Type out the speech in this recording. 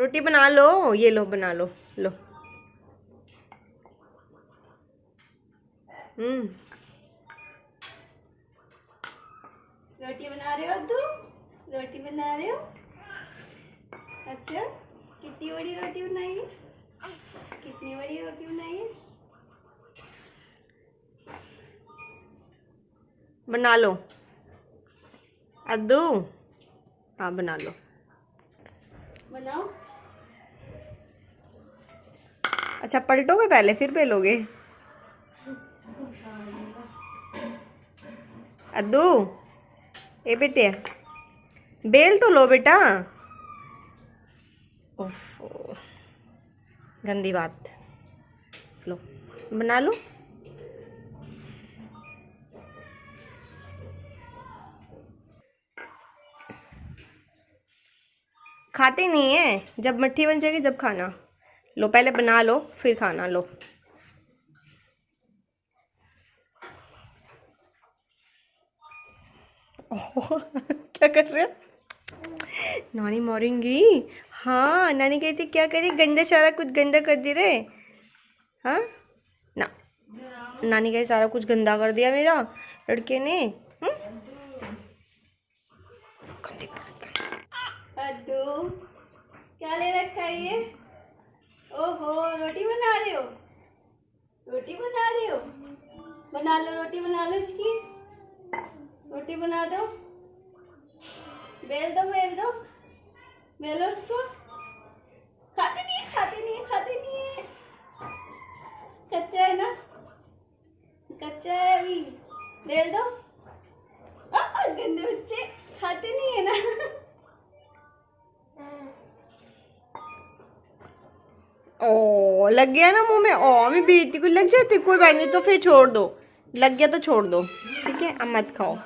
रोटी बना लो, ये लो बना लो, लो। रोटी बना रहे हो अद्दू? रोटी बना रहे हो? अच्छा, कितनी बड़ी रोटी बनाई है? कितनी बड़ी रोटी बनाई है? बना लो अद्दू, हाँ बना लो, बनाओ। अच्छा पलटोगे पहले फिर बेलोगे? अद्दू, ए बेटे बेल तो लो बेटा। ओफ, गंदी बात। लो बना लो। खाते नहीं है, जब मट्ठी बन जाएगी जब खाना। लो पहले बना लो फिर खाना। लो क्या कर रहे हो? नानी मारेंगी। हाँ नानी कहती क्या करे, गंदा सारा कुछ गंदा कर दे रहे। हाँ ना, नानी कहे सारा कुछ गंदा कर दिया मेरा लड़के ने। अद्दू क्या ले रखा है ये? ओहो रोटी बना रहे हो? रोटी बना रहे हो? बना लो रोटी, बना लो इसकी रोटी बना दो। बेल दो, बेल दो, बेलो उसको। खाते नहीं है, खाते नहीं है, खाते नहीं है। कच्चा है ना, कच्चा है अभी। बेल दो। गंदे बच्चे खाते नहीं है ना। ओ लग गया ना मुंह में। ओ अम्मी बेटी को लग जाती, कोई बात नहीं तो फिर छोड़ दो। लग गया तो छोड़ दो, ठीक है अब मत खाओ।